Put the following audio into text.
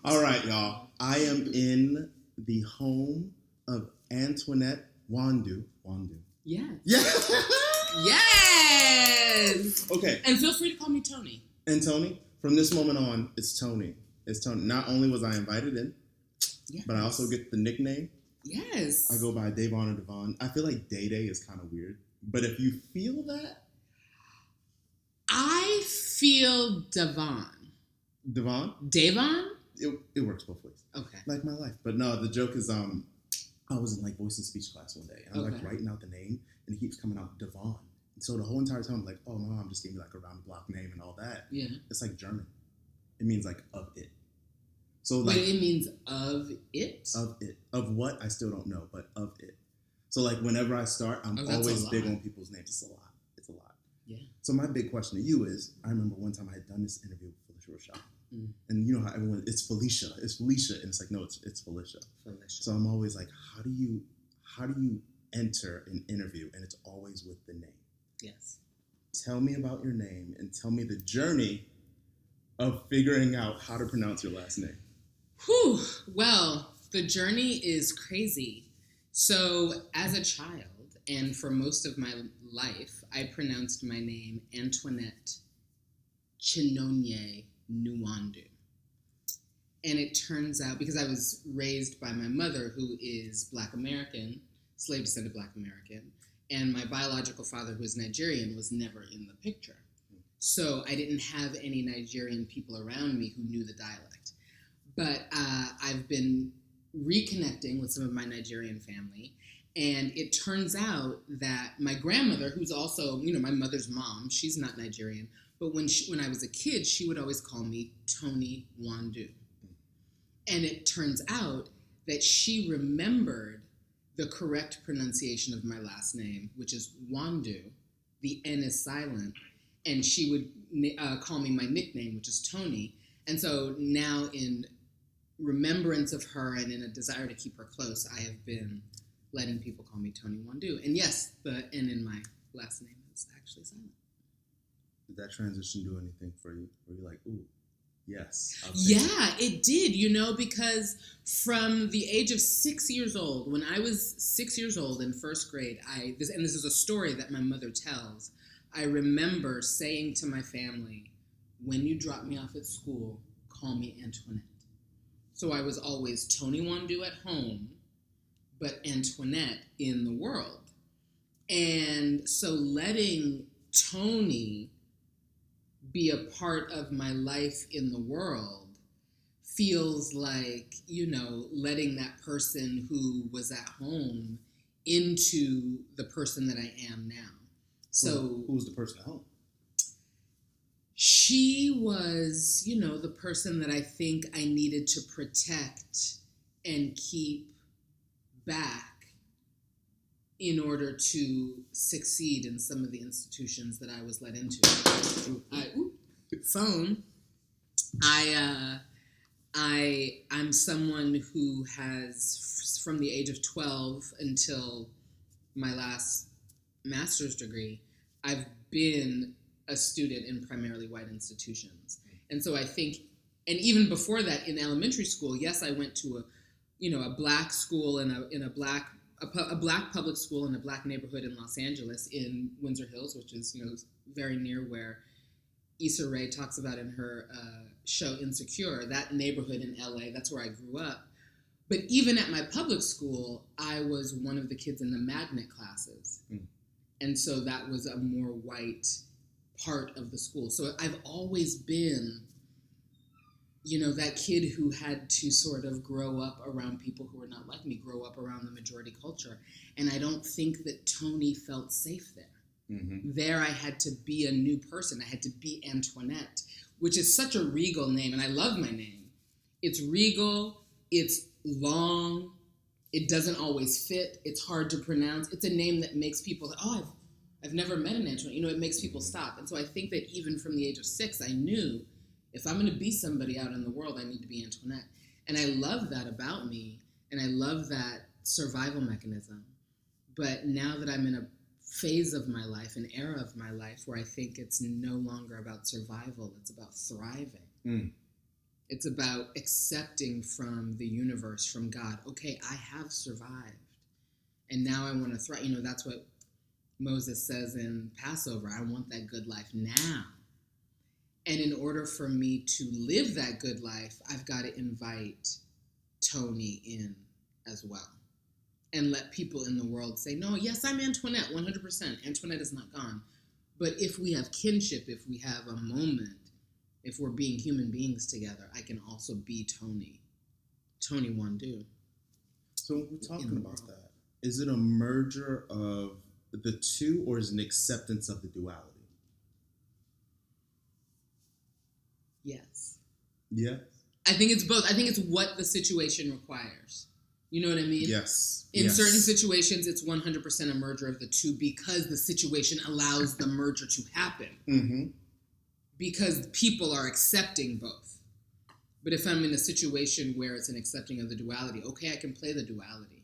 All right, y'all. I am in the home of Antoinette Nwandu. Yes. Yes. Yes. Okay. And feel free to call me Tony. And Tony, from this moment on, it's Tony. It's Tony. Not only was I invited in, but I also get the nickname. Yes. I go by Davon or Devon. I feel like Day Day is kind of weird. But if you feel that. I feel Davon. Davon? It works both ways. Okay. Like my life. But no, the joke is I was in like voice and speech class one day. And I'm like writing out the name and it keeps coming out Devon. And so the whole entire time I'm like, oh no, I'm just giving you like a round the block name and all that. Yeah. It's like German. It means like of it. So like, but it means of it? Of it. Of what? I still don't know, but of it. So like whenever I start, I'm always big on people's names. It's a lot. Yeah. So my big question to you is, I remember one time I had done this interview with Felicia Rashad. And you know how everyone, it's Felicia, and it's like, no, it's Felicia. So I'm always like, how do you enter an interview and it's always with the name? Yes. Tell me about your name and tell me the journey of figuring out how to pronounce your last name. Whew. Well, the journey is crazy. So as a child, and for most of my life, I pronounced my name Antoinette Chinonye Nwandu. And it turns out, because I was raised by my mother, who is Black American, slave descended Black American, and my biological father, who is Nigerian, was never in the picture. So I didn't have any Nigerian people around me who knew the dialect. But I've been reconnecting with some of my Nigerian family. And it turns out that my grandmother, who's also, my mother's mom, she's not Nigerian, but when I was a kid, she would always call me Tony Nwandu. And it turns out that she remembered the correct pronunciation of my last name, which is Nwandu. The N is silent. And she would call me my nickname, which is Tony. And so now in remembrance of her and in a desire to keep her close, I have been letting people call me Tony Nwandu. And yes, the N in my last name is actually silent. Did that transition do anything for you? Were you like, ooh, yes. Yeah, it did, because from the age of 6 years old, when I was 6 years old in first grade, this is a story that my mother tells, I remember saying to my family, when you drop me off at school, call me Antoinette. So I was always Tony Nwandu at home, but Antoinette in the world. And so letting Tony be a part of my life in the world feels like, letting that person who was at home into the person that I am now. So who was the person at home? She was, the person that I think I needed to protect and keep back in order to succeed in some of the institutions that I was let into. I'm someone who has, from the age of 12 until my last master's degree, I've been a student in primarily white institutions. And so I think, and even before that in elementary school, yes, I went to a black school and a black public school in a black neighborhood in Los Angeles in Windsor Hills, which is, very near where Issa Rae talks about in her show Insecure, that neighborhood in LA, that's where I grew up. But even at my public school, I was one of the kids in the magnet classes. And so that was a more white part of the school. So I've always been, that kid who had to sort of grow up around people who were not like me, grow up around the majority culture. And I don't think that Tony felt safe there. Mm-hmm. There I had to be a new person. I had to be Antoinette, which is such a regal name. And I love my name. It's regal. It's long. It doesn't always fit. It's hard to pronounce. It's a name that makes people, I've never met an Antoinette. It makes people stop. And so I think that even from the age of 6, I knew if I'm going to be somebody out in the world, I need to be Antoinette. And I love that about me. And I love that survival mechanism. But now that I'm in a phase of my life, an era of my life where I think it's no longer about survival, it's about thriving. It's about accepting from the universe, from God, okay, I have survived. And now I want to thrive. You know, that's what Moses says in Passover. I want that good life now. And in order for me to live that good life, I've got to invite Tony in as well. And let people in the world say, no, yes, I'm Antoinette, 100%. Antoinette is not gone. But if we have kinship, if we have a moment, if we're being human beings together, I can also be Tony Nwandu. So when we're talking about that, is it a merger of the two, or is it an acceptance of the duality? Yes. Yeah? I think it's both. I think it's what the situation requires. You know what I mean? Yes. In certain situations, it's 100% a merger of the two because the situation allows the merger to happen. Mm-hmm. Because people are accepting both. But if I'm in a situation where it's an accepting of the duality, okay, I can play the duality.